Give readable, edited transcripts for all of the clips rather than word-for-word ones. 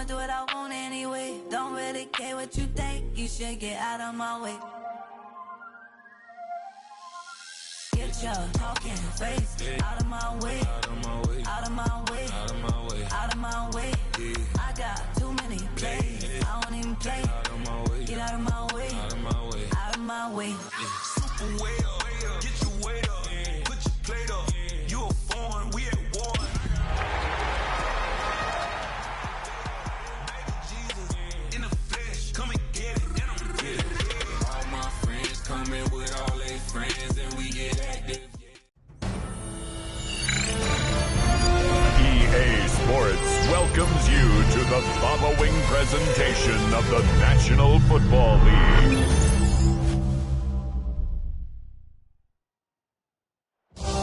do what I want anyway. Don't really care what you think. You should get out of my way. Get your talking face out of my way. Out of my way. Out of my way. Out of my way. Out of my way. I got too many plays. I don't even play. Out of my way. Get out of my way. Out of my way. Out of my way. Super way up. Get your weight up. Put your plate up. You a foreign. We at war. Baby Jesus in the flesh. Come and get it. And I'm with it. All my friends coming with all their friends, and we get active. EA Sports welcomes you to the following presentation of the National Football League. With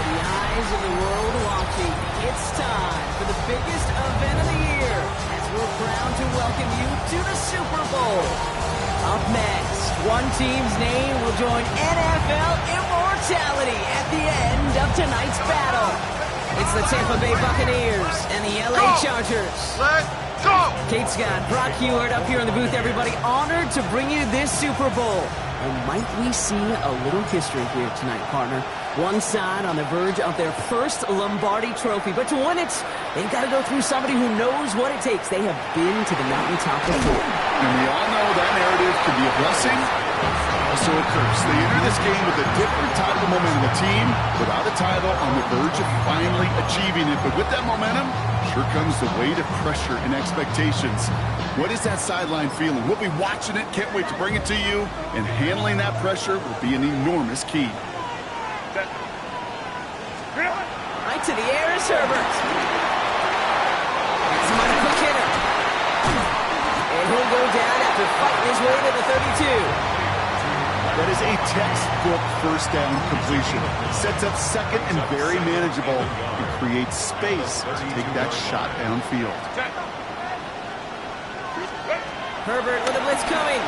the eyes of the world watching, it's time for the biggest event of the year as we're proud to welcome you to the Super Bowl. Up next, one team's name will join NFL immortality at the end of tonight's battle. It's the Tampa Bay Buccaneers and the LA Chargers. Let's go! Kate Scott, Brock Heward up here in the booth, everybody. Honored to bring you this Super Bowl. And might we see a little history here tonight, partner? One side on the verge of their first Lombardi trophy. But to win it, they've got to go through somebody who knows what it takes. They have been to the mountaintop before. And we all know that narrative can be a blessing, also a curse. They enter this game with a different type of momentum. A team without a title on the verge of finally achieving it. But with that momentum, sure comes the weight of pressure and expectations. What is that sideline feeling? We'll be watching it. Can't wait to bring it to you. And handling that pressure will be an enormous key. Right to the air is Herbert. That's him on a quick hitter. And he'll go down after fighting his way to the 32. That is a textbook first down completion. Sets up second and very manageable and creates space to take that shot downfield. Herbert with a blitz coming.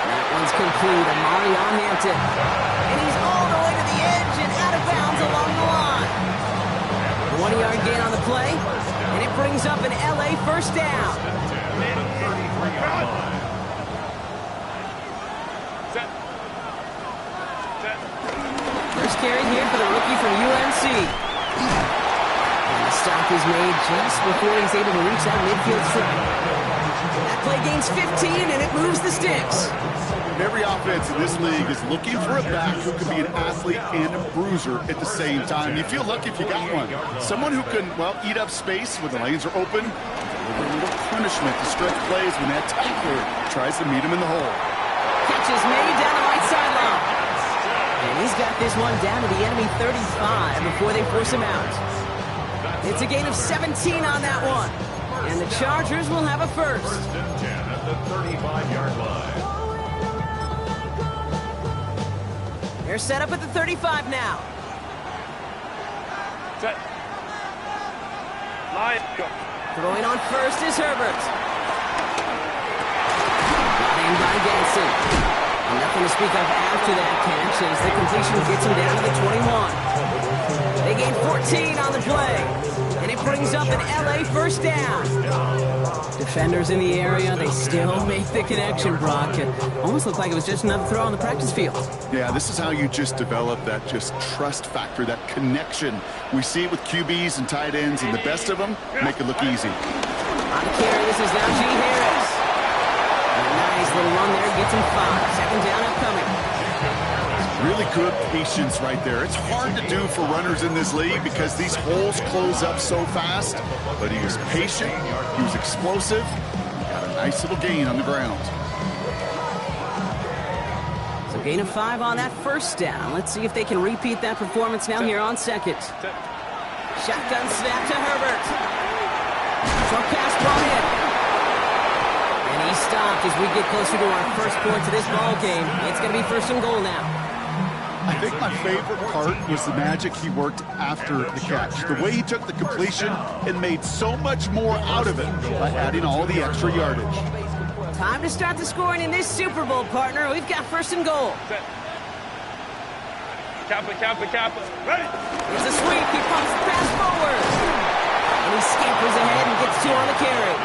That one's complete. Amari on Hampton. And he's all the way to the edge and out of bounds along the line. 20-yard gain on the play. And it brings up an LA first down. First carry here for the rookie from UNC. And the stop is made just before he's able to reach that midfield strike. That play gains 15, and it moves the sticks. Every offense in this league is looking for a back who can be an athlete and a bruiser at the same time. You feel lucky if you got one. Someone who can, well, eat up space when the lanes are open, deliver a little punishment to stretch plays when that tackler tries to meet him in the hole. Catch is made down the right sideline. And he's got this one down to the enemy 35 before they force him out. It's a gain of 17 on that one. And the Chargers will have a first. At the 35-yard line. They're set up at the 35 now. Set. Line. Go. Throwing on first is Herbert. Got in by Ganson. And nothing to speak of after that catch as the completion gets him down to the 21. They gain 14 on the play. And it brings up an LA first down. Defenders in the area, they still make the connection, Brock. It almost looked like it was just another throw on the practice field. Yeah, this is how you just develop that just trust factor, that connection. We see it with QBs and tight ends, and the best of them make it look easy. On the carry, this is now G. Harris. And a nice little run there, gets him 5. Second down upcoming. Really good patience right there. It's hard to do for runners in this league because these holes close up so fast. But he was patient, he was explosive, got a nice little gain on the ground. So gain of 5 on that first down. Let's see if they can repeat that performance now here on second. Shotgun snap to Herbert. Short pass brought in. And he stopped as we get closer to our first point to this ball game. It's going to be first and goal now. I think my favorite part was the magic he worked after the catch. The way he took the completion and made so much more out of it by adding all the extra yardage. Time to start the scoring in this Super Bowl, partner. We've got first and goal. Kappa. Ready. It's a sweep. He pumps the pass forward. And he 2 on the carry.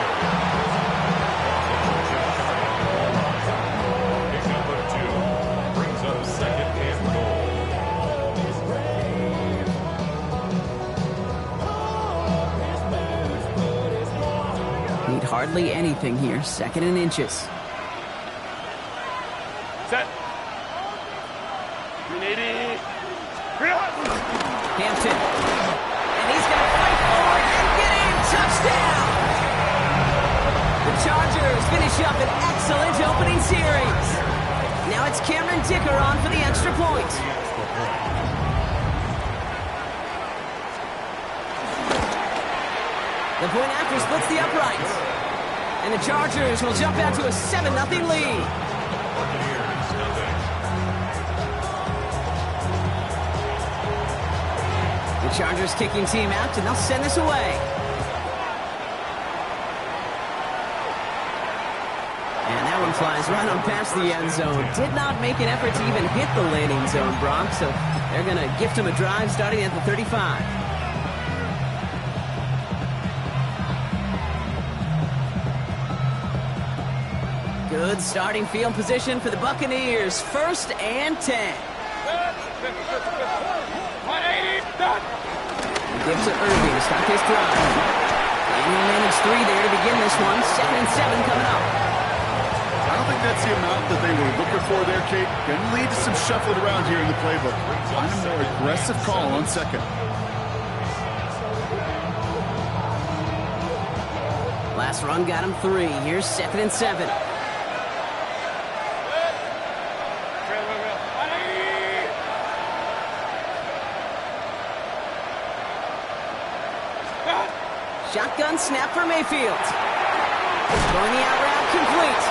Pick number 2 brings up second and goal. Need hardly anything here. 2nd and inches. Set. Hampton. And he's going to fight forward and get in. Touchdown! The Chargers finish up an excellent opening series. Now it's Cameron Dicker on for the extra point. The point after splits the uprights. And the Chargers will jump out to a 7-0 lead. The Chargers kicking team out, and they'll send this away. And that one flies right on past the end zone. Did not make an effort to even hit the landing zone, Brock, so they're going to gift him a drive starting at the 35. Good starting field position for the Buccaneers. 1st and 10. Give to Irving to start this drive. And he'll manage 3 there to begin this one. 2nd and 7 coming up. I don't think that's the amount that they were looking for there, Kate. Going to lead to some shuffling around here in the playbook. Find a more aggressive call on 2nd. Last run got him 3. Here's 2nd and 7. Shotgun snap for Mayfield. Throwing the out route complete.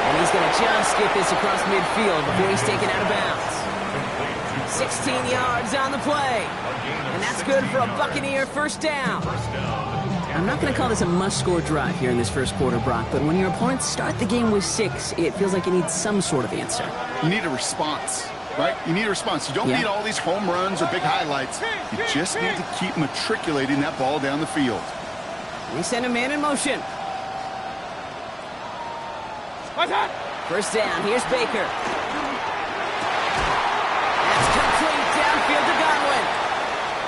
And he's going to just get this across midfield before he's taken out of bounds. 16 yards on the play. And that's good for a Buccaneer 1st down. I'm not going to call this a must-score drive here in this first quarter, Brock, but when your opponents start the game with 6, it feels like you need some sort of answer. You need a response, right? You need a response. You don't need all these home runs or big highlights. You just need to keep matriculating that ball down the field. We send a man in motion. 1st down. Here's Baker. That's complete downfield to Godwin.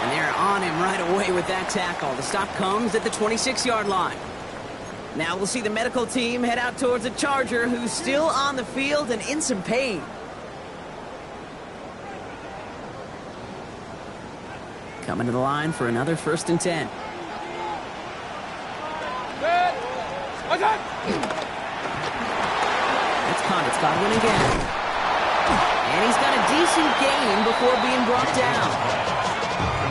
And they're on him right away with that tackle. The stop comes at the 26-yard line. Now we'll see the medical team head out towards a Charger who's still on the field and in some pain. Coming to the line for another 1st and 10. That's caught. It's Godwin again. And he's got a decent gain before being brought down.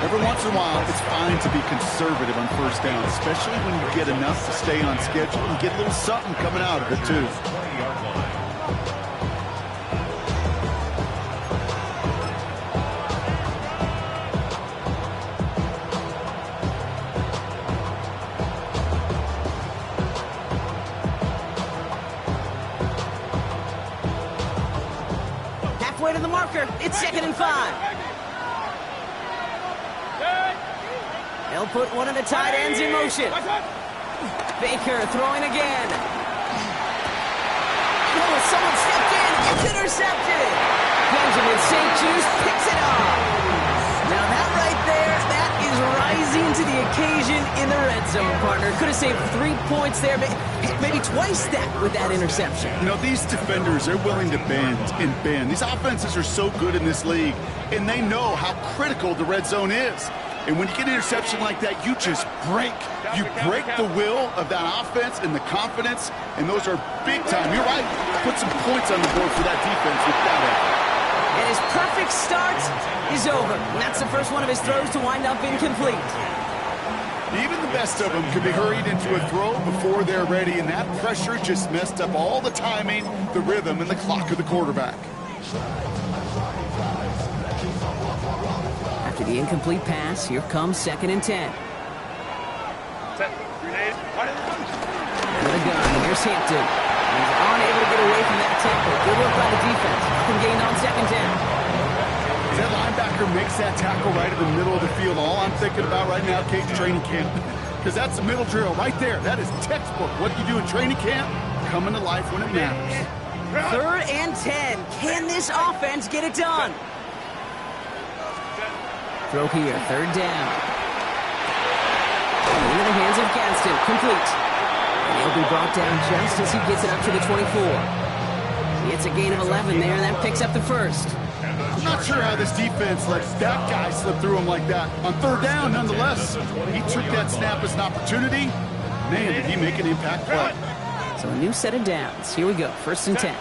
Every once in a while, it's fine to be conservative on 1st down, especially when you get enough to stay on schedule and get a little something coming out of it, too. Halfway to the marker. It's 2nd and 5. They'll put one of the tight ends in motion. Baker throwing again. Oh, someone stepped in. It's intercepted. Benjamin St. Juice picks it up. Now that right there, that is rising to the occasion in the red zone, partner. Could have saved 3 points there, maybe twice that with that interception. You know, these defenders, they're willing to bend and bend. These offenses are so good in this league, and they know how critical the red zone is. And when you get an interception like that, you just break. You break the will of that offense and the confidence, and those are big time. You're right. Put some points on the board for that defense with that effort. And his perfect start is over. And that's the first one of his throws to wind up incomplete. Even the best of them could be hurried into a throw before they're ready, and that pressure just messed up all the timing, the rhythm, and the clock of the quarterback. After the incomplete pass, here comes 2nd and 10. Another gun. Here's Hampton. He's unable to get away from that tackle. Good work by the defense. Nothing gained on 2nd down. As that linebacker makes that tackle right in the middle of the field, all I'm thinking about right now, Kate's training camp. because that's the middle drill right there. That is textbook. What you do in training camp, coming to life when it matters. 3rd and 10. Can this offense get it done? Throw here, 3rd down. Into the hands of Gadsden, complete. And he'll be brought down just as he gets it up to the 24. It's a gain of 11 there, and that picks up the first. I'm not sure how this defense lets that guy slip through him like that. On 3rd down, nonetheless, he took that snap as an opportunity. Man, did he make an impact play. So a new set of downs. Here we go, 1st and 10.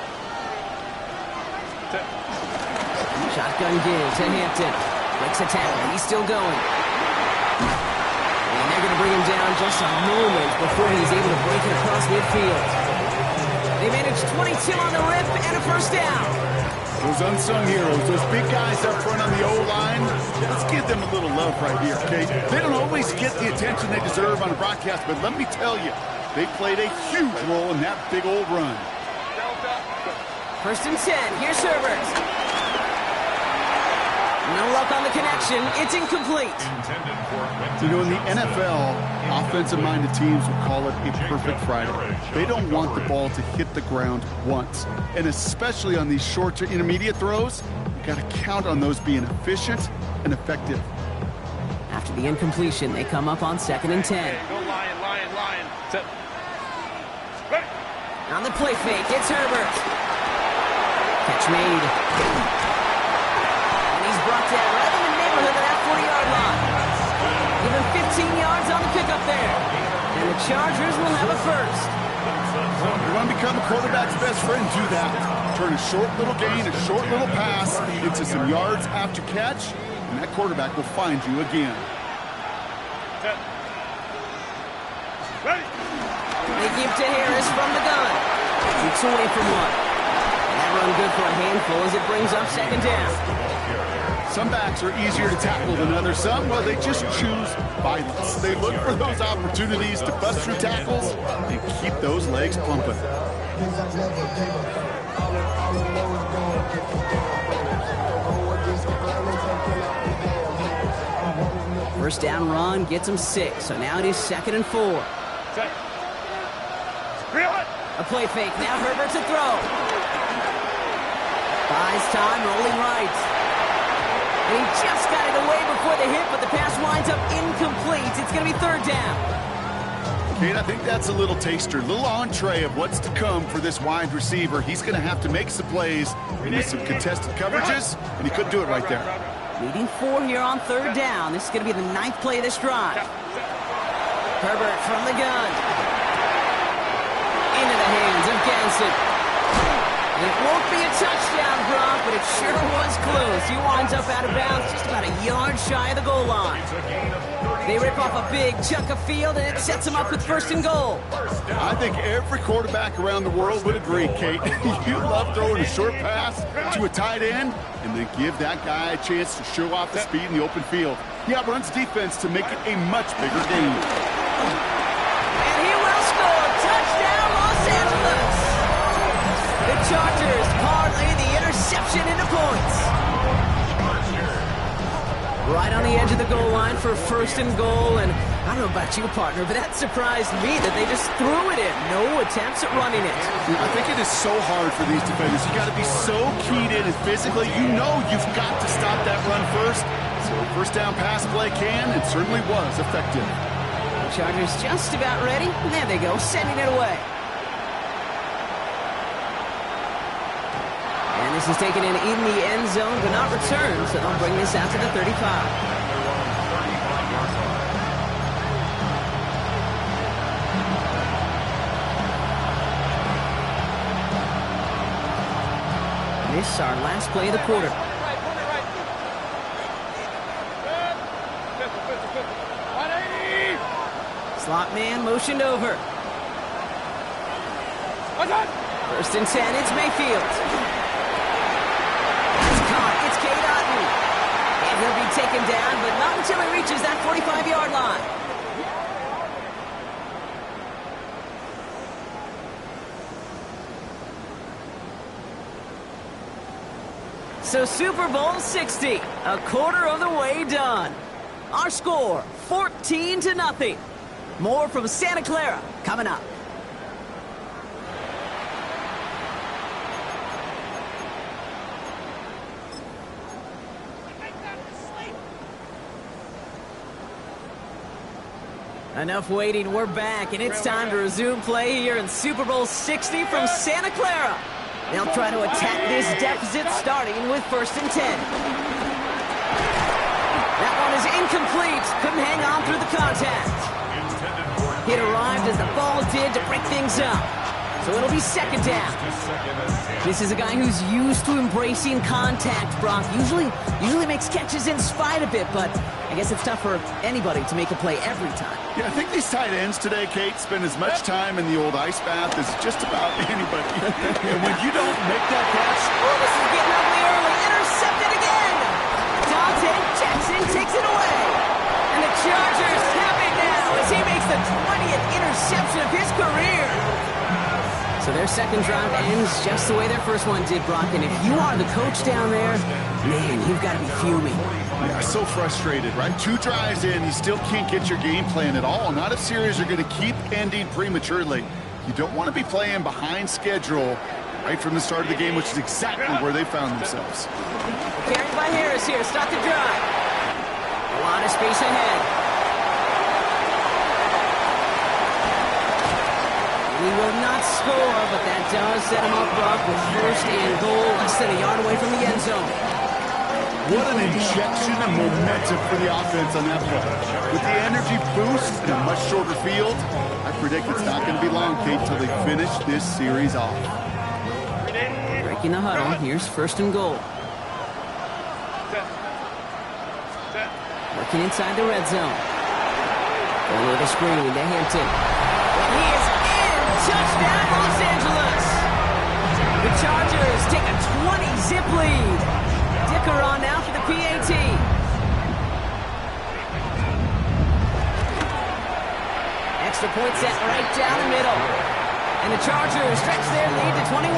Shotgun give to Hampton. Breaks a tackle, he's still going. And they're going to bring him down just a moment before he's able to break it across midfield. They managed 22 on the rip and a 1st down. Those unsung heroes, those big guys up front on the O-line, let's give them a little love right here, okay? They don't always get the attention they deserve on a broadcast, but let me tell you, they played a huge role in that big old run. 1st and 10, here's Herbert. No luck on the connection, it's incomplete. You know, in the NFL, offensive-minded teams will call it a perfect Friday. They don't want the ball to hit the ground once. And especially on these short to intermediate throws, you got to count on those being efficient and effective. After the incompletion, they come up on 2nd and 10. Go Lion. On the play fake, it's Herbert. Catch made. And he's brought down right in the neighborhood of that 40-yard line. Give him 15 yards on the pickup there. And the Chargers will have a first. You want to become a quarterback's best friend, do that. Turn a short little gain, a short little pass into some yards after catch, and that quarterback will find you again. They give to Harris from the gun. Keeps away from one. And that run good for a handful as it brings up 2nd down. Some backs are easier to tackle than others. Some, well, they just choose violence. They look for those opportunities to bust through tackles and keep those legs pumping. First down run gets him 6, so now it is 2nd and 4. A play fake, now Herbert to throw. Buys time, rolling right. And he just got it away before the hit, but the pass winds up incomplete. It's going to be 3rd down. Kate, I think that's a little taster, a little entree of what's to come for this wide receiver. He's going to have to make some plays with some contested coverages, and he couldn't do it right there. Leading 4 here on 3rd down. This is going to be the 9th play of this drive. Herbert from the gun. Into the hands of Gadsden. It won't be a touchdown, Brock, but it sure was close. He winds up out of bounds just about a yard shy of the goal line. They rip off a big chunk of field, and it sets them up with 1st and goal. I think every quarterback around the world would agree, Kate. You love throwing a short pass to a tight end and then give that guy a chance to show off the speed in the open field. He outruns defense to make it a much bigger game. And he will score. Touchdown, Los Angeles. The Chargers parlay the interception into points. Right on the edge of the goal line for 1st and goal, and I don't know about you, partner, but that surprised me that they just threw it in. No attempts at running it. I think it is so hard for these defenders. You got to be so keyed in and physically, you know you've got to stop that run first. So 1st down pass play can and certainly was effective. The Chargers just about ready. There they go, sending it away. And this is taken in the end zone, but not returned, so they'll bring this out to the 35. This is our last play of the quarter. Slot man motioned over. 1st and 10, it's Mayfield. It's caught, it's Cade Otton. And he'll be taken down, but not until he reaches that 45-yard line. So Super Bowl 60, a quarter of the way done. Our score, 14-0. More from Santa Clara coming up. Enough waiting, we're back, and it's time to resume play here in Super Bowl 60 from Santa Clara. They'll try to attack this deficit starting with 1st and 10. That one is incomplete. Couldn't hang on through the contact. It arrived as the ball did to break things up. So it'll be 2nd down. This is a guy who's used to embracing contact, Brock. Usually makes catches in spite of it, but I guess it's tough for anybody to make a play every time. Yeah, I think these tight ends today, Kate, spend as much time in the old ice bath as just about anybody. And when you don't make that catch... Oh, this is getting ugly early. Intercepted again. Dante Jackson takes it away. And the Chargers have it now as he makes the 20th interception of his career. So their second drive ends just the way their first one did, Brock. And if you are the coach down there, man, you've got to be fuming. Yeah, so frustrated, right? 2 drives in, you still can't get your game plan at all. Not if series are going to keep ending prematurely. You don't want to be playing behind schedule right from the start of the game, which is exactly where they found themselves. Carried by Harris here to start the drive. A lot of space ahead. He will not score, but that does set him up, Brock, with 1st and goal, less than a yard away from the end zone. What an injection of momentum for the offense on that play. With the energy boost and a much shorter field, I predict it's not going to be long, Kate, till they finish this series off. Breaking the huddle. Here's 1st and goal. Working inside the red zone. Going with a screen into Hampton. And he is in! Touchdown, Los Angeles! The Chargers take a 20-zip lead. Dicker on now for the PAT. Extra point set right down the middle. And the Chargers stretch their lead to 21.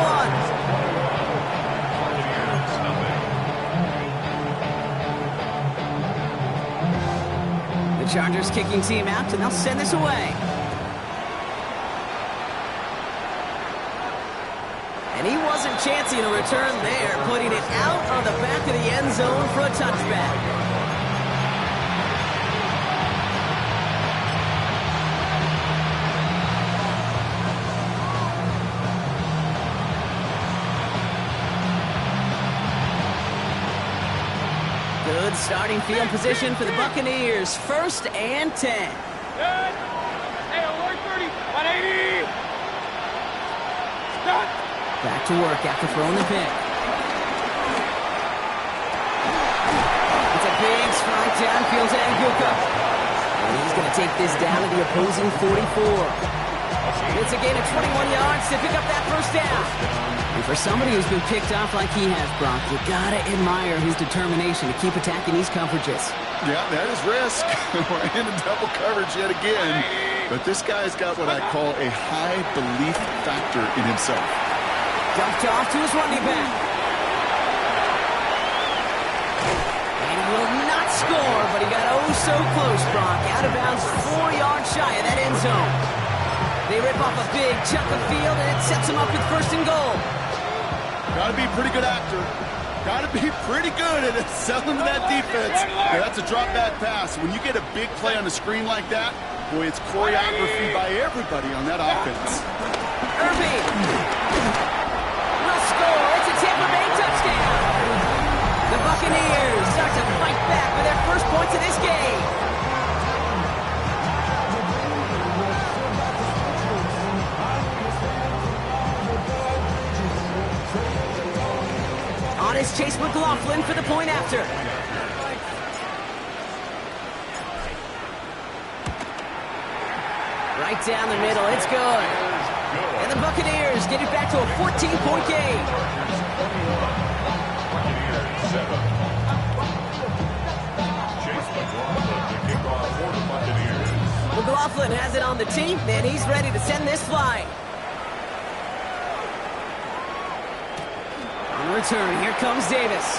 The Chargers kicking team out, and they'll send this away. And he wasn't chancing a return there, putting it out on the back of the end zone for a touchback. Good starting field position for the Buccaneers. 1st and 10. Good. Hey, 130, 180. Stop. Back to work after throwing the pick. It's a big strike downfield to Anguka. And he's going to take this down to the opposing 44. It's a gain of 21 yards to pick up that 1st down. And for somebody who's been picked off like he has, Brock, you got to admire his determination to keep attacking these coverages. Yeah, that is risk. We're in a double coverage yet again. But this guy's got what I call a high belief factor in himself. Dumped off to his running back. And he will not score, but he got oh so close, Brock. Out of bounds 4 yards shy of that end zone. They rip off a big chunk of field, and it sets him up with 1st and goal. Got to be a pretty good actor. Got to be pretty good at selling to that defense. Yeah, that's a drop back pass. When you get a big play on the screen like that, boy, it's choreography by everybody on that offense. Irving. It's a Tampa Bay touchdown. The Buccaneers start to fight back with their 1st points of this game. On is Chase McLaughlin for the point after. Right down the middle, it's good. And the Buccaneers get it back to a 14-point game. McLaughlin has it on the tee, and he's ready to send this flying. On return, here comes Davis.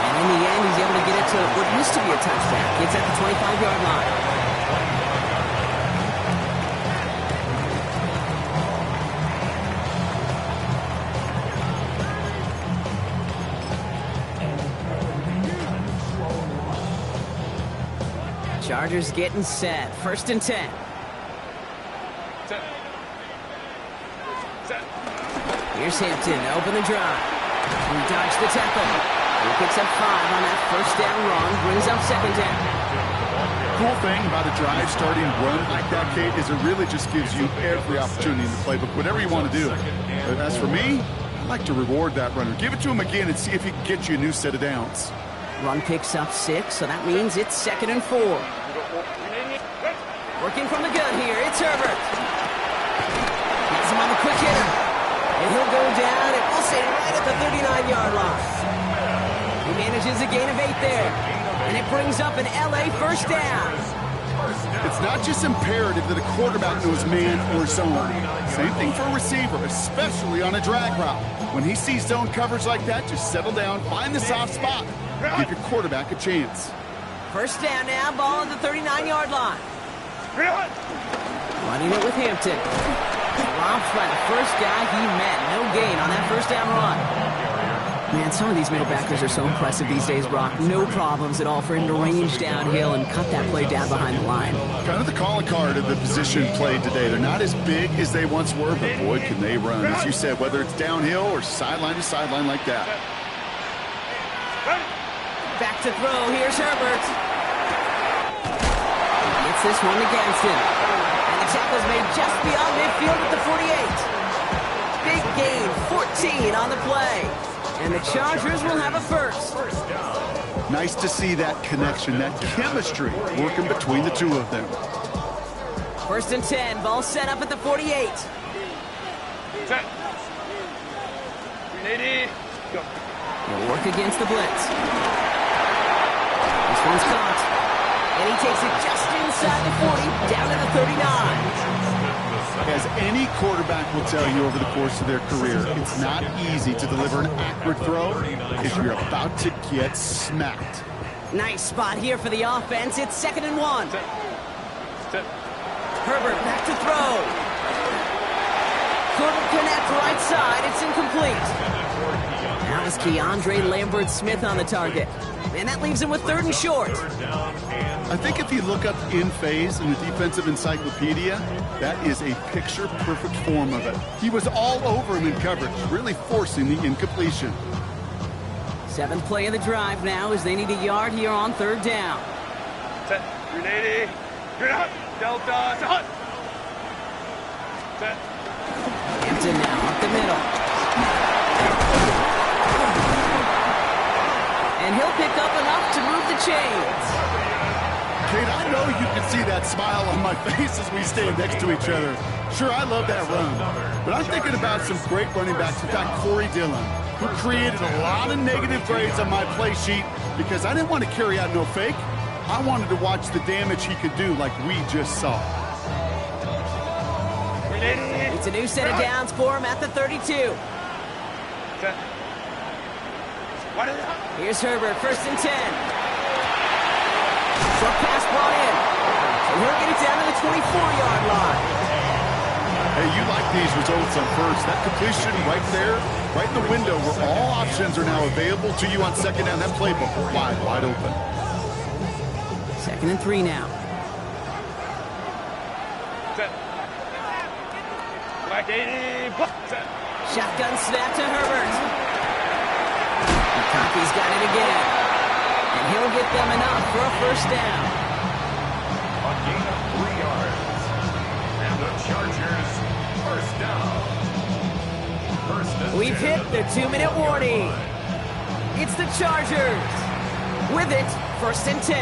And in the end, he's able to get it to what used to be a touchback. It's at the 25-yard line. Chargers getting set. 1st and 10. Here's Hampton, open the drive. He dodged the tackle. He picks up 5 on that 1st down run, brings up 2nd down. Cool thing about a drive starting run like that, Kate, is it really just gives you every opportunity in the playbook, whatever you want to do. But as for me, I like to reward that runner. Give it to him again and see if he can get you a new set of downs. Run picks up 6, so that means it's 2nd and 4. Working from the gun here, it's Herbert. Gets him on the quick hitter. And he'll go down, and we'll say right at the 39-yard line. He manages a gain of 8 there. And it brings up an LA 1st down. It's not just imperative that a quarterback knows man or zone. Same thing for a receiver, especially on a drag route. When he sees zone coverage like that, just settle down, find the soft spot. Give your quarterback a chance. 1st down now, ball at the 39-yard line. Running it with Hampton. Dropped by the first guy he met. No gain on that 1st down run. Man, some of these middle backers are so impressive these days, Brock. No problems at all for him to range downhill and cut that play down behind the line. Kind of the calling card of the position played today. They're not as big as they once were, but boy, can they run. As you said, whether it's downhill or sideline to sideline like that. Back to throw. Here's Herbert. Gets this one against him. And the tackle's made just beyond midfield at the 48. Big gain, 14 on the play. And the Chargers will have a 1st. Nice to see that connection, that chemistry working between the two of them. 1st and 10, ball set up at the 48. He'll work against the blitz. This one's caught. And he takes it just inside the 40, down to the 39. As any quarterback will tell you over the course of their career, it's not easy to deliver an accurate throw if you're about to get smacked. Nice spot here for the offense. It's 2nd and 1. Herbert back to throw. Couldn't connect right side. It's incomplete. Now is Keandre Lambert-Smith on the target. And that leaves him with 3rd and short. I think if you look up in phase in the defensive encyclopedia, that is a picture-perfect form of it. He was all over him in coverage, really forcing the incompletion. 7th play of the drive now as they need a yard here on 3rd down. Set. 380. You're up. Delta. Hut. Set. Hampton now up the middle. And he'll pick up enough to move the chains. Kate, I know you can see that smile on my face as we stand next to each other. Sure, I love that run. But I'm thinking about some great running backs. In fact, Corey Dillon, who created a lot of negative grades on my play sheet because I didn't want to carry out no fake. I wanted to watch the damage he could do like we just saw. It's a new set of downs for him at the 32. Here's Herbert, 1st and 10. Short pass brought in. And he'll get it down to the 24-yard line. Hey, you like these results on 1st. That completion right there, right in the window where all options are now available to you on 2nd down. That playbook wide open. 2nd and 3 now. Shotgun snap to Herbert. He's got it again. And he'll get them enough for a 1st down. A gain of 3 yards. And the Chargers, 1st down. We've hit the 2-minute warning. It's the Chargers. With it, 1st and 10.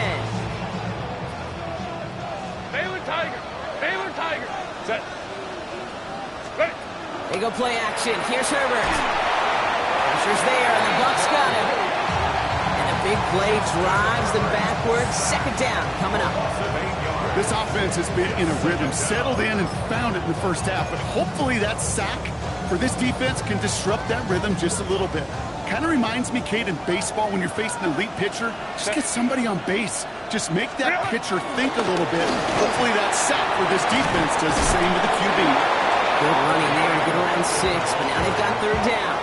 Baylor Tiger. Baylor Tiger. Set. Ready. They go play action. Here's Herbert. Pressure's there, and the Bucs got him. And the big play drives them backwards. 2nd down coming up. This offense has been in a rhythm, settled in and found it in the 1st half. But hopefully that sack for this defense can disrupt that rhythm just a little bit. Kind of reminds me, Kate, in baseball when you're facing an elite pitcher, just get somebody on base. Just make that pitcher think a little bit. Hopefully that sack for this defense does the same to the QB. Good running there to get around 6, but now they've got 3rd down.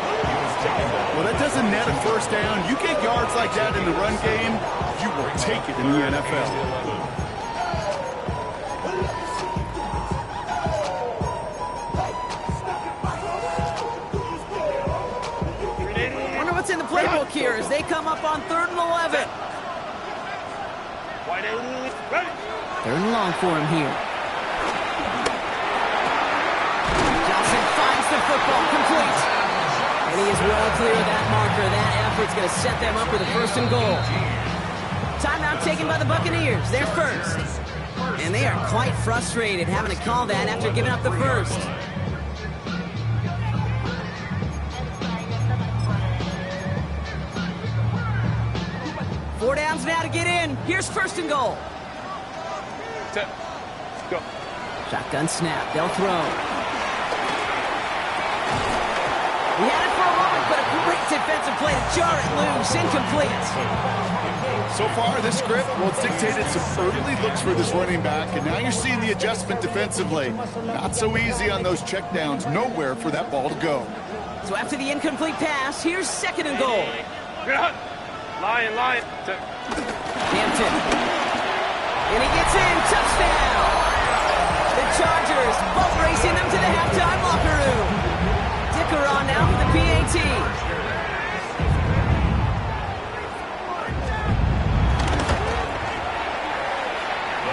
Well, that doesn't net a first down. You get yards like that in the run game, you will take it in the NFL. Wonder what's in the playbook here as they come up on 3rd and 11. 3rd and long for him here. Johnson finds the football, complete. And he is well clear of that marker. That effort's going to set them up with a 1st and goal. Timeout taken by the Buccaneers. They're first. And they are quite frustrated having to call that after giving up the first. Four downs now to get in. Here's 1st and goal. Go. Shotgun snap. They'll throw. He had it for a moment, but a great defensive play to jar it loose. Incomplete. So far, this script, well, it's dictated some early looks for this running back, and now you're seeing the adjustment defensively. Not so easy on those checkdowns. Nowhere for that ball to go. So after the incomplete pass, here's 2nd and goal. Lion. Hampton. And he gets in. Touchdown. The Chargers both racing them to the halftime locker room. Dicker on now for the PAT.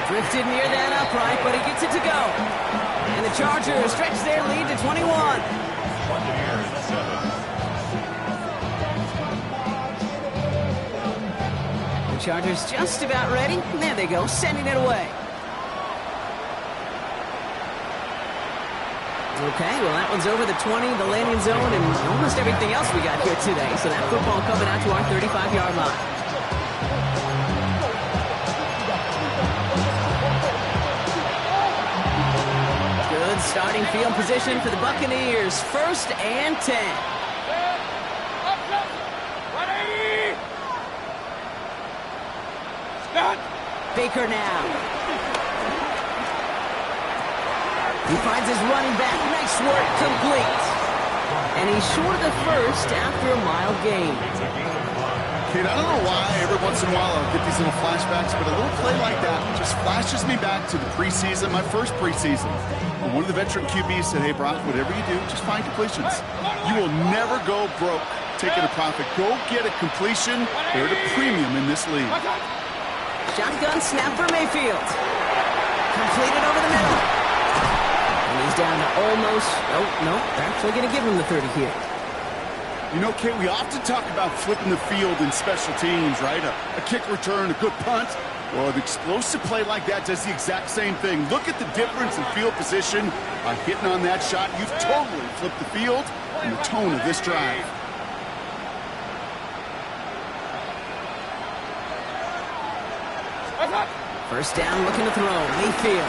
Drifted near that upright, but he gets it to go. And the Chargers stretch their lead to 21. The Chargers just about ready. There they go, sending it away. Okay, well, that one's over the 20, the landing zone, and almost everything else we got here today. So that football coming out to our 35-yard line. Good starting field position for the Buccaneers. 1st and 10. Baker now. He finds his running back. Nice work. Complete. And he's short of the first after a mile gain. Kate, I don't know why every once in a while I'll get these little flashbacks, but a little play like that just flashes me back to the preseason, my first preseason. And one of the veteran QBs said, hey, Brock, whatever you do, just find completions. You will never go broke taking a profit. Go get a completion. They're at a premium in this league. Shotgun snap for Mayfield. Completed over the middle. And he's down to almost, no, they're actually going to give him the 30 here. You know, Kate, we often talk about flipping the field in special teams, right? A kick return, a good punt. Well, an explosive play like that does the exact same thing. Look at the difference in field position by hitting on that shot. You've totally flipped the field and the tone of this drive. First down, looking to throw. Mayfield.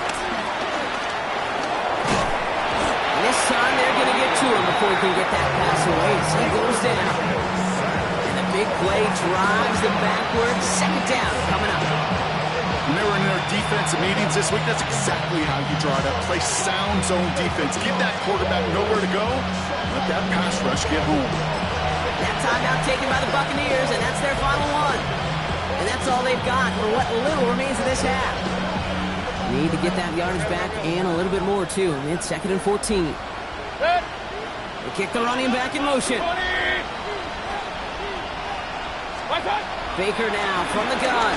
And this time they're going to get to him before he can get that pass away. So he goes down. And the big play drives them backwards. 2nd down coming up. When they were in their defensive meetings this week, that's exactly how you draw it up. Play sound zone defense. Give that quarterback nowhere to go. Let that pass rush get home. That timeout taken by the Buccaneers, and that's their final one. And that's all they've got for what little remains of this half. Need to get that yardage back and a little bit more, too. It's 2nd and 14. They kick the running back in motion. Baker now from the gun.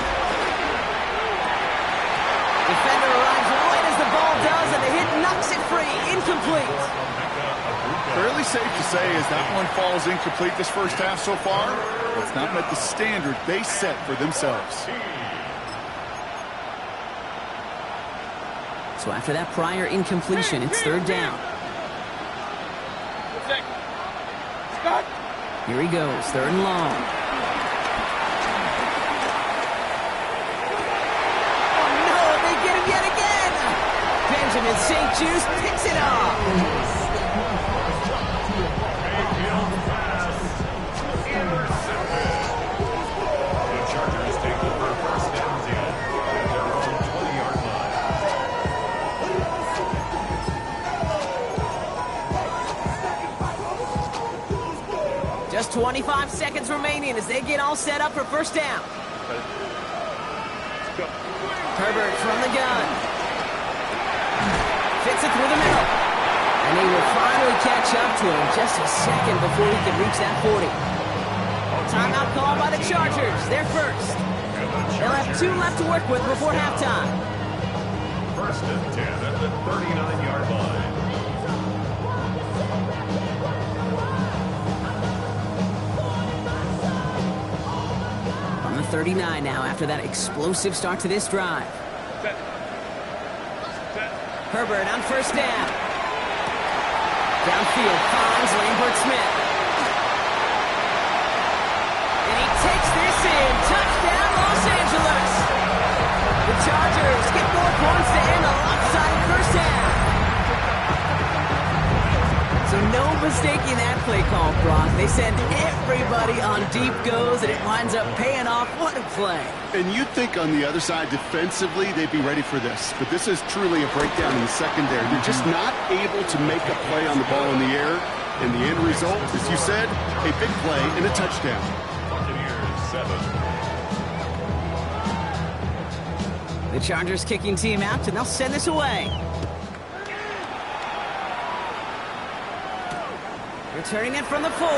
Defender arrives right as the ball does, and the hit knocks it free. Incomplete. Fairly safe to say as that one falls incomplete this first half so far. It's not met the standard they set for themselves. So after that prior incompletion, it's 3rd down. Here he goes, 3rd and long. Oh no, they get him yet again! Benjamin St. Just picks it off. Just 25 seconds remaining as they get all set up for first down. Herbert from the gun. Fits it through the middle. And he will finally catch up to him just a second before he can reach that 40. Timeout called by the Chargers. They're first. They'll have 2 left to work with before halftime. First and 10 at the 39-yard line. On the 39 now after that explosive start to this drive. Herbert on first down. Downfield finds Lambert Smith. And he takes this in. Touchdown, Los Angeles. The Chargers get more points to end a lopsided first half. So no mistaking that play call, Brock. They send everybody on deep goes, and it winds up paying off. What a play. And you'd think on the other side, defensively, they'd be ready for this. But this is truly a breakdown in the secondary. They're just not able to make a play on the ball in the air. And the end result, as you said, a big play and a touchdown. Buccaneers 7. The Chargers kicking team out, and they'll send this away. Returning it from the 4.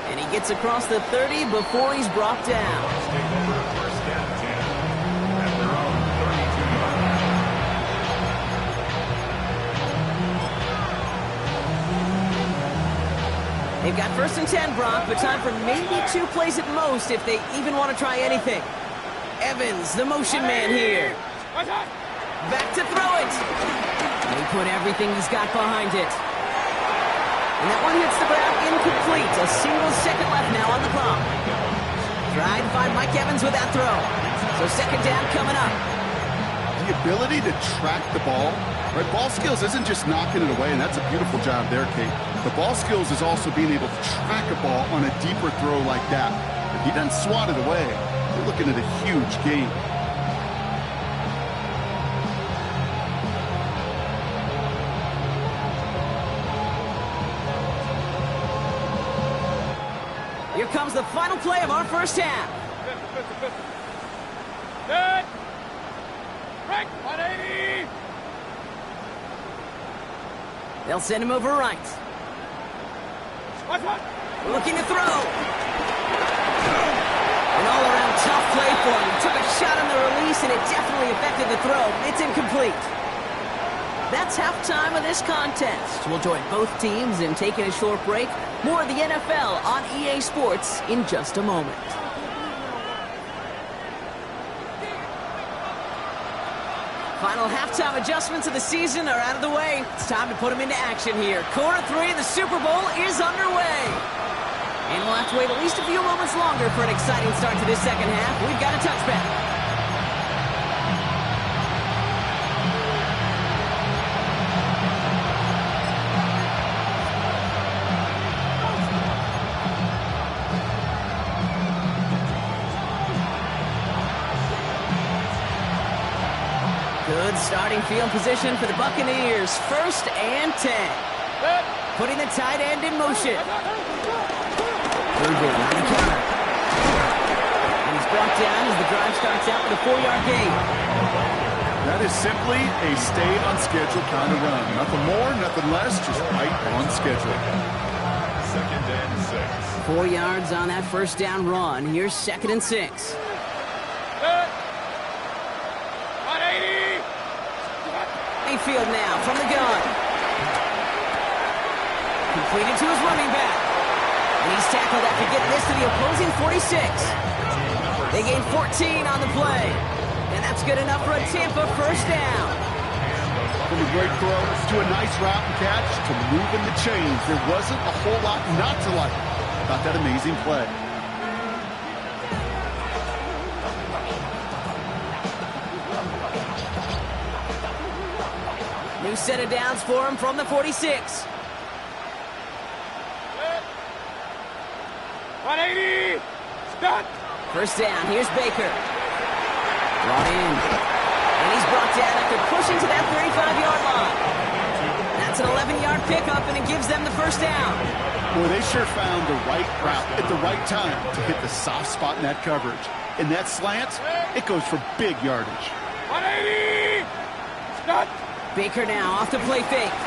And he gets across the 30 before he's brought down. Let's take over first and 10 at their own 32-yard line. They've got first and 10, Brock, but time for maybe 2 plays at most if they even want to try anything. Evans, the motion man here. Back to throw it. They put everything he's got behind it. And that one hits the ground incomplete. A single second left now on the clock. Tried to find Mike Evans with that throw. So second down coming up. The ability to track the ball, right? Ball skills isn't just knocking it away, and that's a beautiful job there, Kate. The ball skills is also being able to track a ball on a deeper throw like that. If he doesn't swat it away, you're looking at a huge gain. Here comes the final play of our first half. Good. Break. 180. They'll send him over right. Looking to throw. An all-around tough play for him. He took a shot on the release, and it definitely affected the throw. It's incomplete. That's halftime of this contest. We'll join both teams in taking a short break. More of the NFL on EA Sports in just a moment. Final halftime adjustments of the season are out of the way. It's time to put them into action here. Quarter 3 of the Super Bowl is underway. And we'll have to wait at least a few moments longer for an exciting start to this second half. We've got a touchback. Good starting field position for the Buccaneers. First and 10. Putting the tight end in motion. Herbert on the counter. And he's brought down as the drive starts out with a 4-yard gain. That is simply a stay on schedule kind of run. Nothing more, nothing less, just right on schedule. Second and 6. 4 yards on that first down run. Here's second and 6. Mayfield now from the gun. Completed to his running back. And he's tackled after getting this to the opposing 46. They gain 14 on the play. And that's good enough for a Tampa first down. From a great throw to a nice route and catch to moving the chains. There wasn't a whole lot not to like about that amazing play. New set of downs for him from the 46. 180. Stop. First down. Here's Baker. Brought in. And he's brought down after pushing to that 35-yard line. That That's an 11-yard pickup, and it gives them the first down. Boy, they sure found the right route at the right time to hit the soft spot in that coverage. And that slant, it goes for big yardage. 180! Stop! Baker now off the play fake.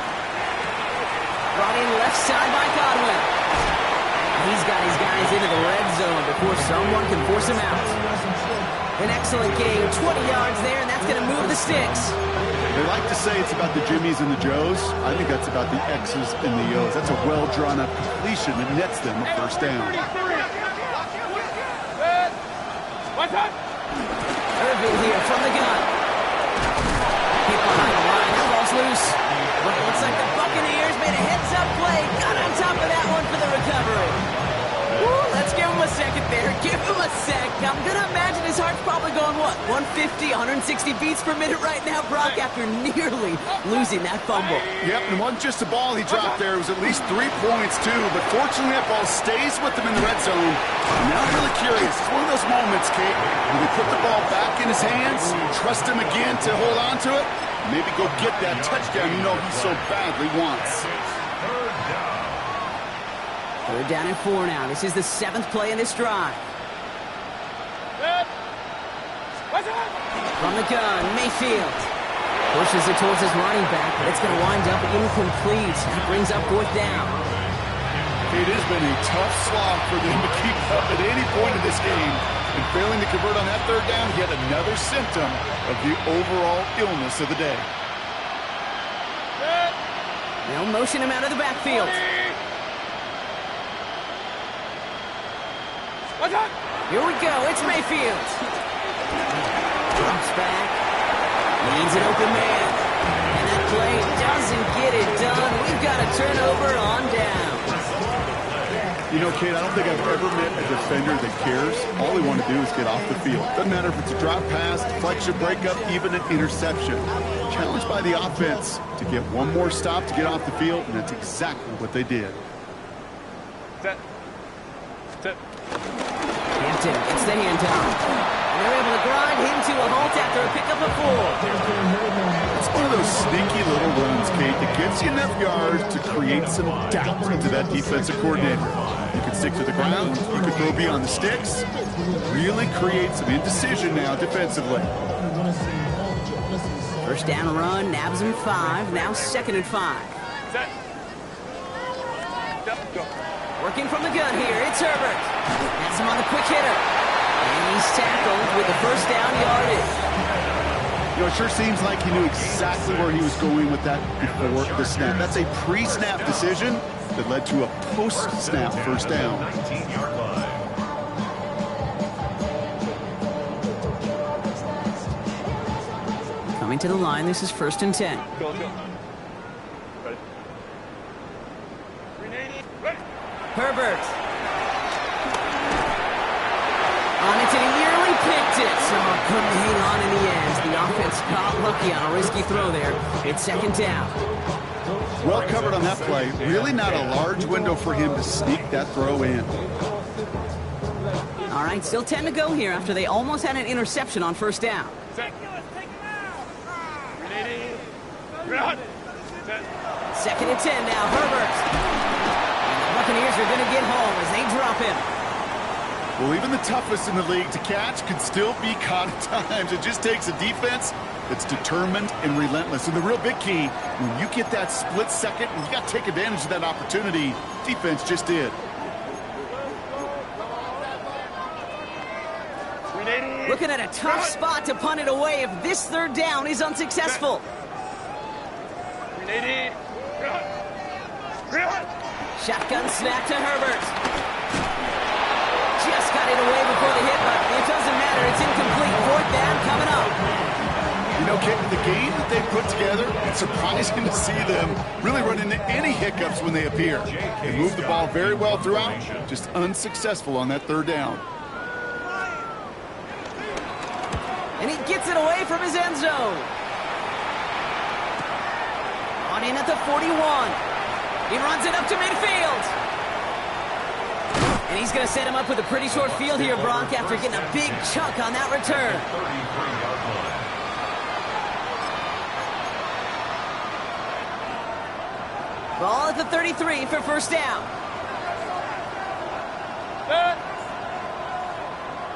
Brought in left side by Godwin. He's got his guys into the red zone before someone can force him out. An excellent gain, 20 yards there, and that's going to move the sticks. They like to say it's about the Jimmies and the Joes. I think that's about the X's and the O's. That's a well-drawn-up completion that nets them a first down. Irvin here from the gun. Hit behind the line, that ball's loose. But it looks like the Buccaneers made a heads-up play. Got on top of that one for the recovery. Woo, let's give him a second there. Give him a sec. I'm going to imagine his heart's probably going, what, 150, 160 beats per minute right now, Brock, after nearly losing that fumble. Yep, and it wasn't just a ball he dropped there. It was at least 3 points, too. But fortunately, that ball stays with him in the red zone. Now I'm really curious. It's one of those moments, Kate, when they put the ball back in his hands, trust him again to hold on to it, maybe go get that touchdown you know he so badly wants. Third down and 4 now. This is the 7th play in this drive. From the gun, Mayfield. Pushes it towards his running back, but it's going to wind up incomplete. That brings up 4th down. It has been a tough slog for them to keep up at any point in this game. And failing to convert on that 3rd down, yet another symptom of the overall illness of the day. They'll motion him out of the backfield. Here we go, it's Mayfield. Drops back, needs an open man. And that play doesn't get it done. We've got a turnover on down. You know, Kate, I don't think I've ever met a defender that cares. All they want to do is get off the field. Doesn't matter if it's a drop pass, deflection, breakup, even an interception. Challenged by the offense to get one more stop to get off the field, and that's exactly what they did. Set. Hampton gets the hand down. And they're able to grind him to a halt after a pickup of 4. It's one of those sneaky little runs, Kate, that gets you enough yards to create some doubt into that defensive coordinator. You can stick to the ground, you can throw beyond the sticks, really create some indecision now defensively. First down run, nabs him 5, now 2nd and 5. Set. Go. Working from the gun here, it's Herbert. Has him on the quick hitter. And he's tackled with the first down yardage. You know, it sure seems like he knew exactly where he was going with that before the snap. That's a pre-snap decision that led to a post-snap first down. Coming to the line, this is 1st and 10. Go. Ready. 380. Herbert. On it, and he nearly picked it. So couldn't hang on in the end. The offense got lucky on a risky throw there. It's 2nd down. Well covered on that play. Really not a large window for him to sneak that throw in. All right, still 10 to go here after they almost had an interception on 1st down. Set. 380. Set. 2nd and 10 now, Herbert. Buccaneers are going to get home as they drop him. Well, even the toughest in the league to catch could still be caught at times. It just takes a defense that's determined and relentless. And the real big key, when you get that split second, you got to take advantage of that opportunity. Defense just did. Looking at a tough spot to punt it away if this 3rd down is unsuccessful. 380. Shotgun snap to Herbert. Just got it away before the hit, but it doesn't matter. It's incomplete. 4th down coming up. You know, Kate, the game that they put together, it's surprising to see them really run into any hiccups when they appear. They move the ball very well throughout, just unsuccessful on that 3rd down. And he gets it away from his end zone. On in at the 41. He runs it up to midfield. And he's going to set him up with a pretty short field here, Brock, after getting a big chunk on that return. Ball at the 33 for first down. Set.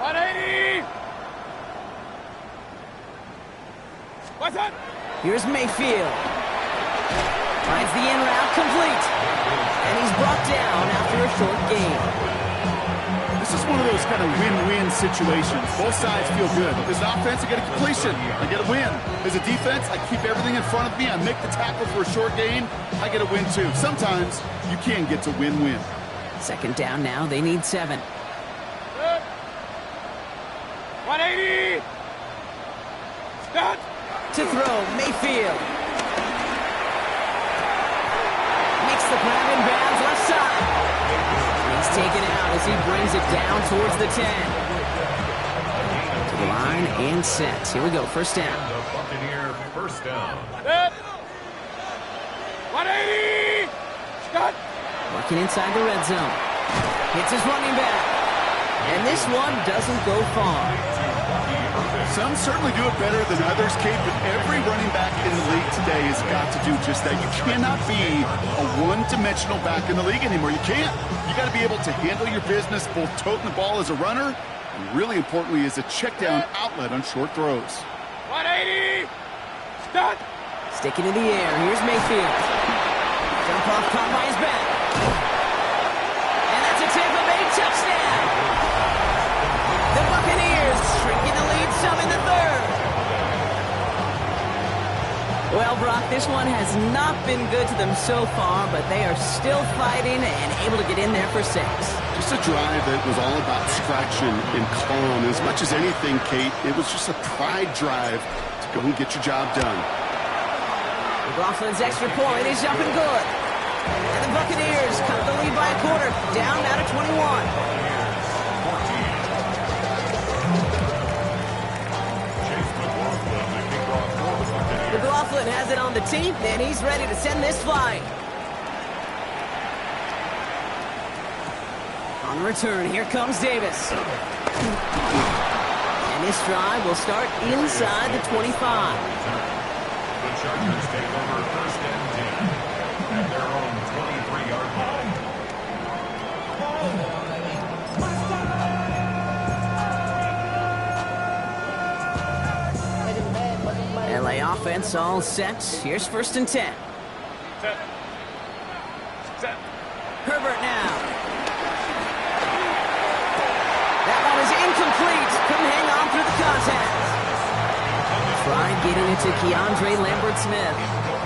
180. What's that? Here's Mayfield. Finds the in route complete. And he's brought down after a short gain. This is one of those kind of win-win situations. Both sides feel good. As an offense, I get a completion. I get a win. As a defense, I keep everything in front of me. I make the tackle for a short gain. I get a win, too. Sometimes you can get to win-win. Second down now. They need 7. 180. Start. To throw, Mayfield. Makes the grab in bounds left side. He's taken out as he brings it down towards the 10. To the line and set. Here we go, first down. The Buccaneer first down. Set. 180. Start. Working inside the red zone. Hits his running back. And this one doesn't go far. Some certainly do it better than others, Kate, but every running back in the league today has got to do just that. You cannot be a one-dimensional back in the league anymore. You can't. You got to be able to handle your business, both toting the ball as a runner, and really importantly as a check-down outlet on short throws. 180. Start. Sticking in the air. Here's Mayfield. Jump off caught by his back. And that's a Tampa Bay touchdown. The Buccaneers shrinking the lead some in the third. Well, Brock, this one has not been good to them so far, but they are still fighting and able to get in there for 6. Just a drive that was all about distraction and calm. As much as anything, Kate, it was just a pride drive to go and get your job done. McLaughlin's extra point is up and good. And the Buccaneers cut the lead by a quarter, down now to 21. McLaughlin has it on the team, and he's ready to send this flying. On the return, here comes Davis. And this drive will start inside the 25. The Chargers take over first and 10 at their own 23-yard line. LA offense all set. Here's first and 10. Set. Set. Herbert now. That one is incomplete. Couldn't hang on through the contact. Tried getting it to Keandre Lambert-Smith.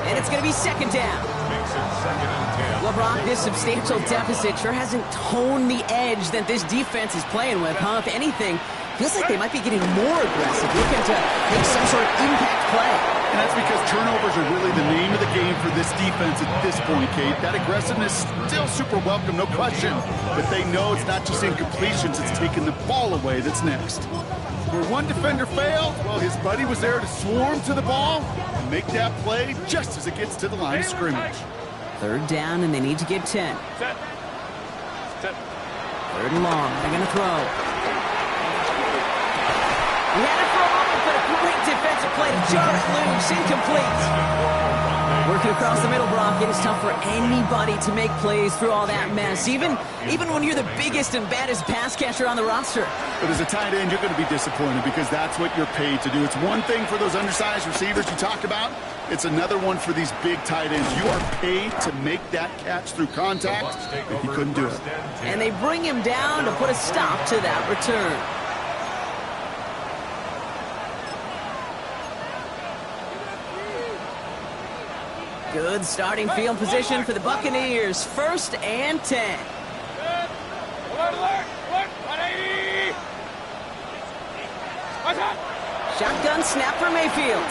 And it's going to be second down. Makes it second and 10. Well, Brock, this substantial deficit sure hasn't toned the edge that this defense is playing with, huh? If anything, feels like they might be getting more aggressive, looking to make some sort of impact play. And that's because turnovers are really the name of the game for this defense at this point, Kate. That aggressiveness still super welcome, no question. But they know it's not just incompletions, it's taking the ball away that's next. Where one defender failed, well, his buddy was there to swarm to the ball and make that play just as it gets to the line of scrimmage. Third down, and they need to get 10. Set. Set. Third and long. They're going to throw. He had it for a moment, but a great defensive play to jar it loose. Incomplete. Working across the middle, Brock, it is tough for anybody to make plays through all that mess, even when you're the biggest and baddest pass catcher on the roster. But as a tight end, you're going to be disappointed because that's what you're paid to do. It's one thing for those undersized receivers you talked about. It's another one for these big tight ends. You are paid to make that catch through contact, and he couldn't do it. And they bring him down to put a stop to that return. Good starting field position for the Buccaneers. First and 10. Alert, alert, alert. 180. What's that? Shotgun snap for Mayfield.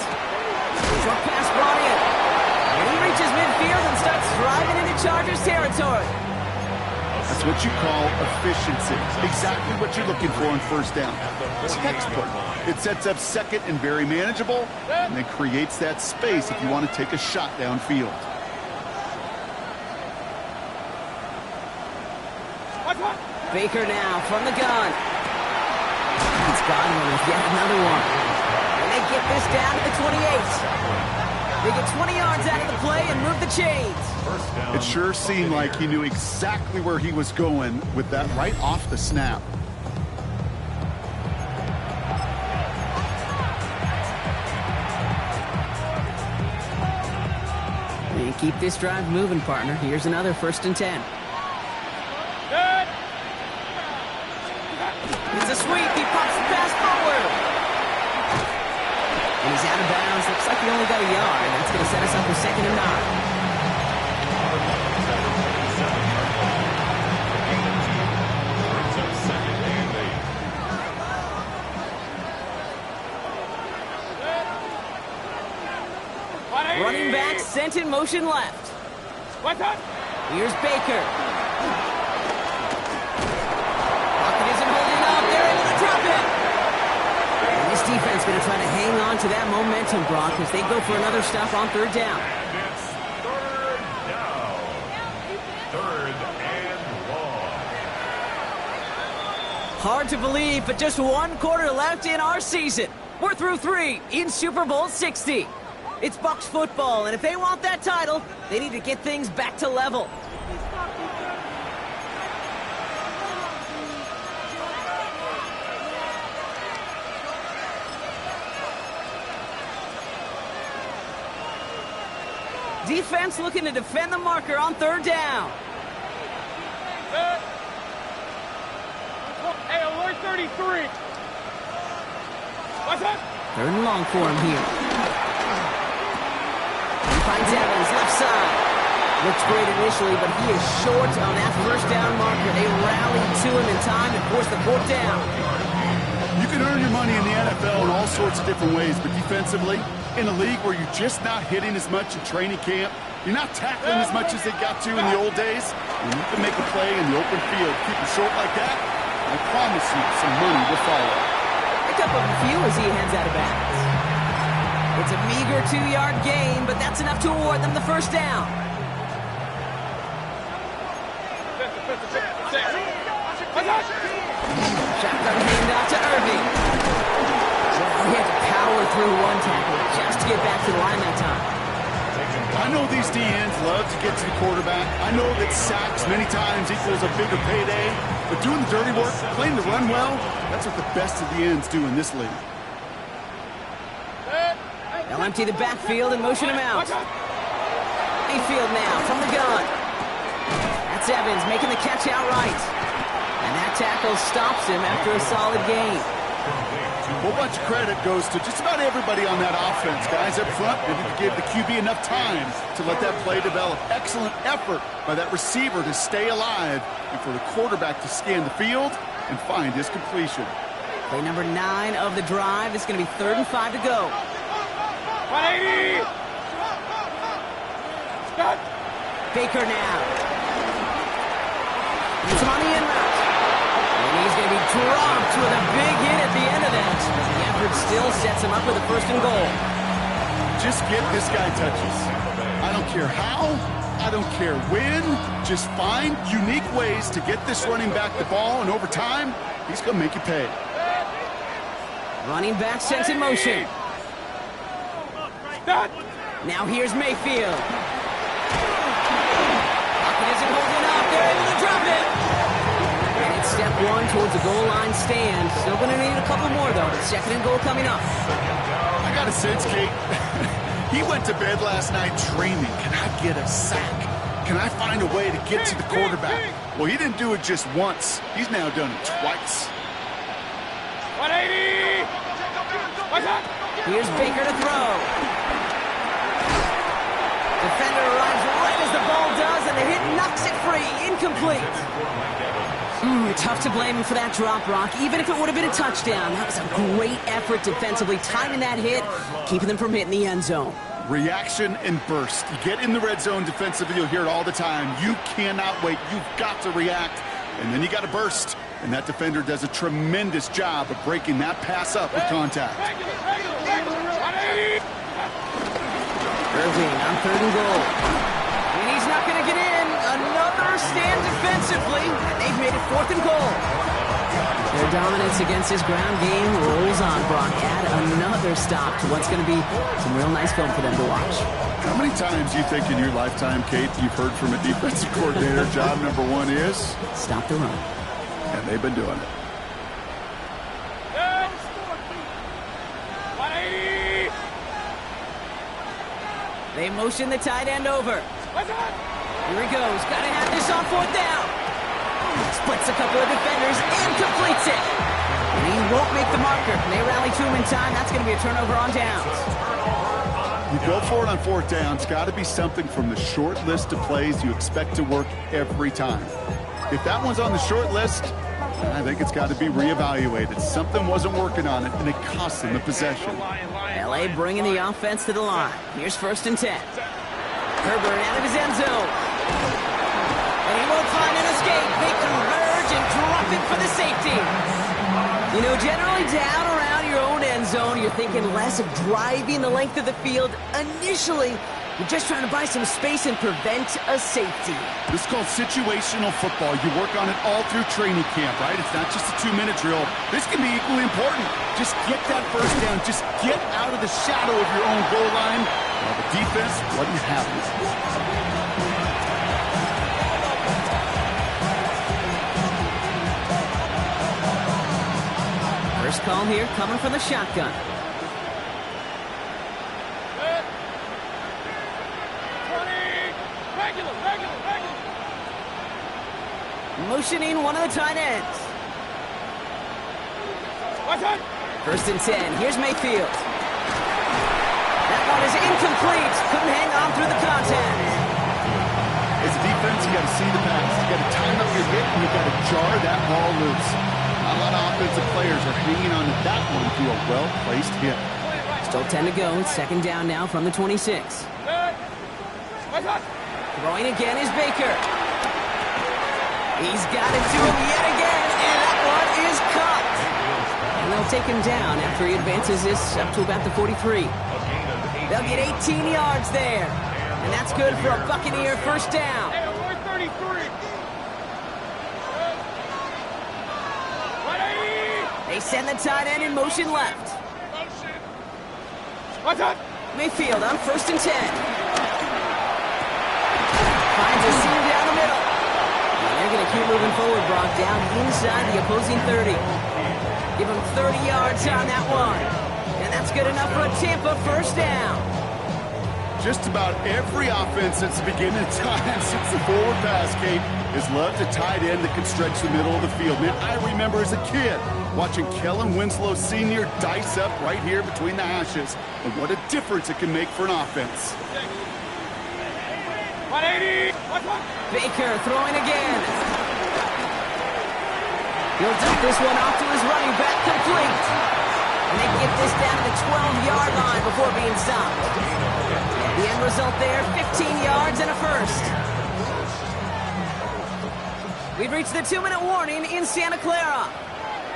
Short pass brought in. And he reaches midfield and starts driving into Chargers territory. That's what you call efficiency. Exactly what you're looking for on first down. Textbook. It sets up second and very manageable, and then creates that space if you want to take a shot downfield. Baker now from the gun. He's got him with yet another one. And they get this down to the 28. They get 20 yards out of the play and move the chains. It sure seemed like he knew exactly where he was going with that right off the snap. And keep this drive moving, partner. Here's another 1st and 10. It's a sweep. He pops the pass forward. And he's out of bounds. Looks like he only got a yard. That's going to set us up for 2nd and 9. Running back sent in motion left. Here's Baker. Pocket isn't holding up. They're able to drop it. And this defense going to try to hang on to that momentum, Brock, as they go for another stop on 3rd down. It's 3rd down. 3rd and long. Hard to believe, but just 1 quarter left in our season. We're through 3 in Super Bowl 60. It's Bucs football, and if they want that title, they need to get things back to level. Defense looking to defend the marker on 3rd down. Hey, alert 33. What's up? 3rd and long for him here. He finds Evans, left side. Looks great initially, but he is short on that 1st down marker. They rallied to him in time and forced the 4th down. You can earn your money in the NFL in all sorts of different ways, but defensively, in a league where you're just not hitting as much in training camp, you're not tackling as much as they got to in the old days, and you can make a play in the open field, keep it short like that, I promise you some money will follow. Pick up a few as he heads out of bounds. It's a meager 2-yard gain, but that's enough to award them the 1st down. Shotgun handoff to Irving. He had to power through 1 tackle just to get back to the line that time. I know these DNs love to get to the quarterback. I know that sacks many times equals a bigger payday, but doing the dirty work, playing the run well, that's what the best of the ends do in this league. They'll empty the backfield and motion him out. Mayfield now from the gun. That's Evans making the catch outright. And that tackle stops him after a solid gain. A whole bunch of credit goes to just about everybody on that offense. Guys up front, maybe to give the QB enough time to let that play develop. Excellent effort by that receiver to stay alive and for the quarterback to scan the field and find his completion. Play number 9 of the drive. It's going to be 3rd and 5 to go. 180! Stop! Baker now. It's him on the in route. And he's going to be dropped with a big hit at the end of that. The effort still sets him up with a 1st and goal. Just get this guy touches. I don't care how, I don't care when. Just find unique ways to get this running back the ball, and over time, he's going to make you pay. Running back sent in motion. Now here's Mayfield. Pocket isn't holding up. They're able to drop it. And it's step 1 towards the goal line stand. Still going to need a couple more, though. 2nd and goal coming up. I got a sense, Kate. He went to bed last night dreaming, can I get a sack? Can I find a way to get to the quarterback? Well, he didn't do it just once. He's now done it twice. 180! Here's Baker to throw. Defender arrives right as the ball does, and the hit knocks it free. Incomplete. Tough to blame him for that drop, Rock. Even if it would have been a touchdown, that was a great effort defensively, timing that hit, keeping them from hitting the end zone. Reaction and burst. You get in the red zone defensively, you'll hear it all the time. You cannot wait. You've got to react, and then you got to burst. And that defender does a tremendous job of breaking that pass up with contact. Irving on 3rd and goal. And he's not going to get in. Another stand defensively. And they've made it 4th and goal. Their dominance against this ground game rolls on, Brock. Add another they're stopped. What's going to be some real nice film for them to watch. How many times do you think in your lifetime, Kate, you've heard from a defensive coordinator, job number one is? Stop the run. And they've been doing it. They motion the tight end over. Here he goes. Got to have this on fourth down. Splits a couple of defenders and completes it. And he won't make the marker. They rally to him in time. That's going to be a turnover on downs. You go for it on fourth down. It's got to be something from the short list of plays you expect to work every time. If that one's on the short list, I think it's got to be reevaluated. Something wasn't working on it, and it cost them the possession. L.A. bringing the offense to the line. Here's 1st and 10. Herbert out of his end zone. And he won't find an escape. They converge and drop it for the safety. You know, generally down around your own end zone, you're thinking less of driving the length of the field. Initially, you're just trying to buy some space and prevent a safety. This is called situational football. You work on it all through training camp, right? It's not just a 2-minute drill. This can be equally important. Just get that first down. Just get out of the shadow of your own goal line. While the defense wasn't having it. First call here coming from the shotgun. Motioning one of the tight ends. 1st and 10. Here's Mayfield. That one is incomplete. Couldn't hang on through the contact. As a defense, you got to see the pass. You got to time up your hit, and you got to jar that ball loose. Not a lot of offensive players are hanging on to that one through a well-placed hit. Still 10 to go. 2nd down now from the 26. Throwing again is Baker. He's got it to him yet again, and that one is caught. And they'll take him down after he advances this up to about the 43. They'll get 18 yards there, and that's good for a Buccaneer first down. They send the tight end in motion left. Mayfield on 1st and 10. Finds a seam down the middle. They're going to keep moving forward, Brock, down inside the opposing 30. Give them 30 yards on that one. And that's good enough for a Tampa first down. Just about every offense since the beginning of time, since the forward pass, Kate, has loved a tight end that can stretch the middle of the field. Man, I remember as a kid watching Kellen Winslow Sr. dice up right here between the hashes. And what a difference it can make for an offense. 180! Baker throwing again. He'll dump this one off to his running back, complete. And they get this down to the 12-yard line before being stopped. The end result there, 15 yards and a first. We've reached the 2-minute warning in Santa Clara.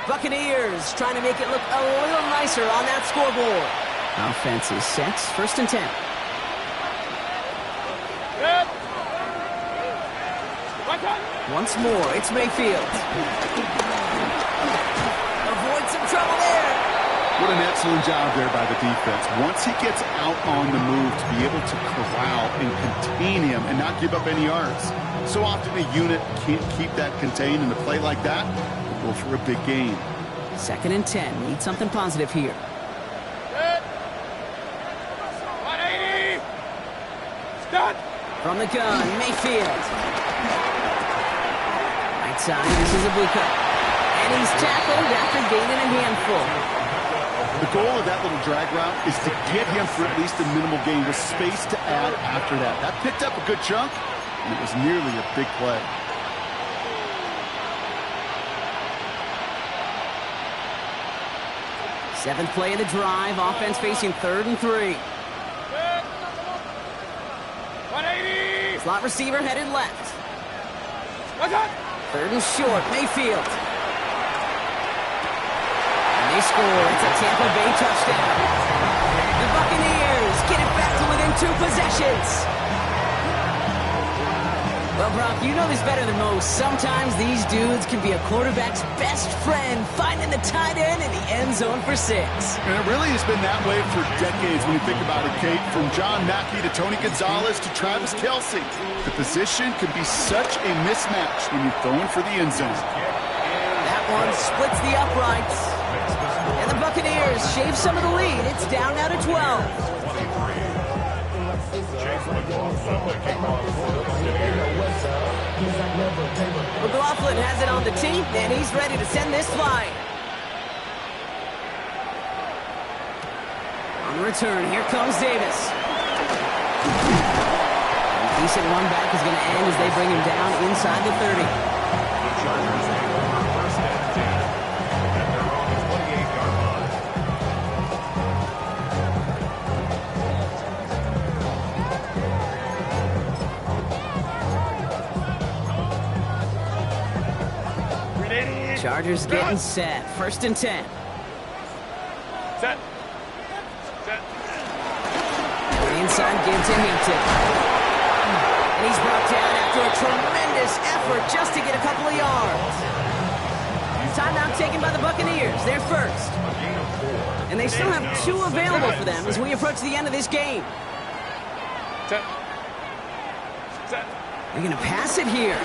Buccaneers trying to make it look a little nicer on that scoreboard. Offense is set, 1st and 10. Once more, it's Mayfield. Avoid some trouble there. What an excellent job there by the defense. Once he gets out on the move, to be able to corral and contain him and not give up any yards. So often a unit can't keep that contained, and a play like that will go for a big gain. 2nd and 10. Need something positive here. 180! Start! From the gun, Mayfield. Right side, this is a blue cut. And he's tackled after gaining a handful. The goal of that little drag route is to get him for at least a minimal gain with space to add after that. That picked up a good chunk, and it was nearly a big play. Seventh play of the drive. Offense facing 3rd and 3. 180! Slot receiver headed left. What's up? 3rd and short. Mayfield. And they score. It's a Tampa Bay touchdown. The Buccaneers get it back to within 2 possessions. Well, Brock, you know this better than most. Sometimes these dudes can be a quarterback's best friend, finding the tight end in the end zone for 6. And it really has been that way for decades when you think about it, Kate. From John Mackey to Tony Gonzalez to Travis Kelce. The position can be such a mismatch when you're throwing for the end zone. That one splits the uprights. And the Buccaneers shave some of the lead. It's down now to 12. McLaughlin has it on the tee, and he's ready to send this flying. On return, here comes Davis. A decent run back is going to end as they bring him down inside the 30. The Chargers take over first and 10 at their own 28-yard line. Chargers getting set. First and 10. Set. Set. Inside give to Hampton. And he's brought down after a tremendous effort just to get a couple of yards. Timeout taken by the Buccaneers. They're first. And they still have 2 available for them as we approach the end of this game. Set. Set. They're going to pass it here.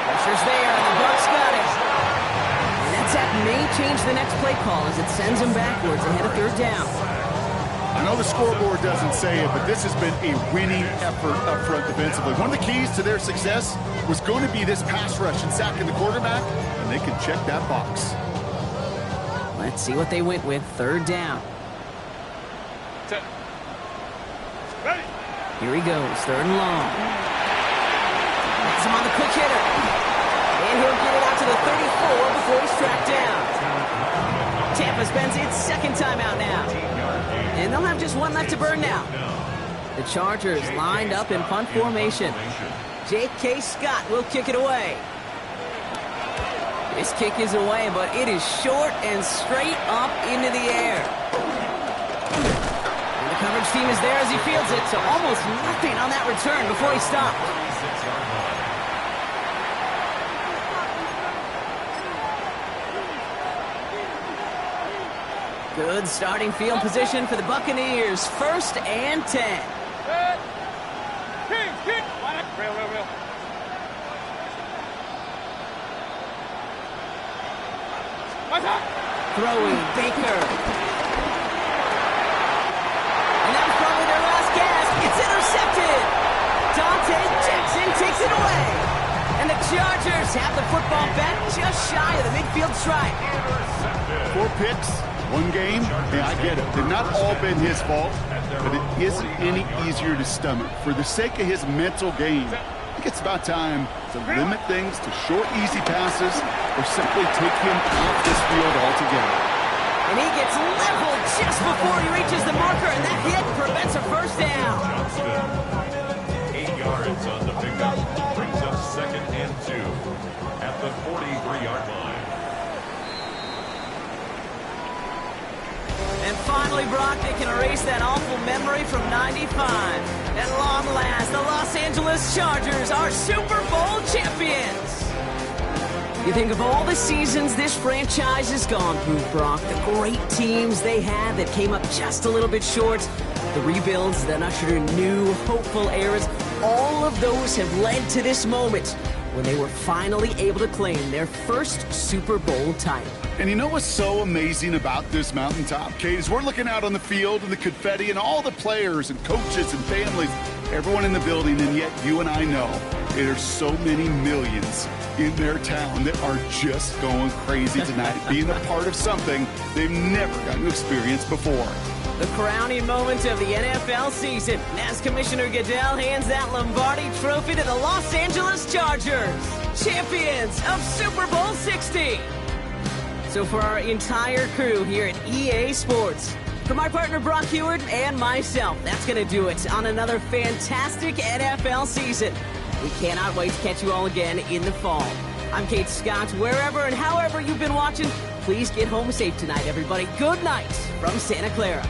Pressure's there, and the Bucs got it. And that sack may change the next play call as it sends them backwards ahead of 3rd down. I know the scoreboard doesn't say it, but this has been a winning effort up front defensively. One of the keys to their success was going to be this pass rush and sacking the quarterback, and they can check that box. Let's see what they went with. 3rd down. Set. Ready. Here he goes, 3rd and long. That's him on the quick hitter. And he'll get it out to the 34 before he's tracked down. Tampa spends its 2nd timeout now. And they'll have just 1 left to burn now. The Chargers lined up in punt formation. J.K. Scott will kick it away. This kick is away, but it is short and straight up into the air. And the coverage team is there as he fields it, so almost nothing on that return before he stopped. Good starting field position for the Buccaneers. 1st and 10. Kick. Rail. Throwing Baker. And that was probably their last gasp. It's intercepted. Dante Jackson takes it away. And the Chargers have the football back just shy of the midfield stripe. 4 picks, 1 game. Yeah, I get it. They've not all been his fault, but it isn't any easier to stomach. For the sake of his mental game, I think it's about time to limit things to short, easy passes or simply take him off this field altogether. And he gets leveled just before he reaches the marker, and that hit prevents a 1st down. 8 yards on the pickup. Brings up 2nd and 2 at the 43-yard line. And finally, Brock, they can erase that awful memory from '95. At long last, the Los Angeles Chargers are Super Bowl champions. You think of all the seasons this franchise has gone through, Brock, the great teams they had that came up just a little bit short, the rebuilds that ushered in new, hopeful eras, all of those have led to this moment when they were finally able to claim their 1st Super Bowl title. And you know what's so amazing about this mountaintop, Kate, is we're looking out on the field and the confetti and all the players and coaches and families, everyone in the building, and yet you and I know there's so many millions in their town that are just going crazy tonight, being a part of something they've never gotten to experience before. The crowning moment of the NFL season as Commissioner Goodell hands that Lombardi Trophy to the Los Angeles Chargers, champions of Super Bowl 60. So for our entire crew here at EA Sports, for my partner Brock Heward and myself, that's going to do it on another fantastic NFL season. We cannot wait to catch you all again in the fall. I'm Kate Scott. Wherever and however you've been watching, please get home safe tonight, everybody. Good night from Santa Clara.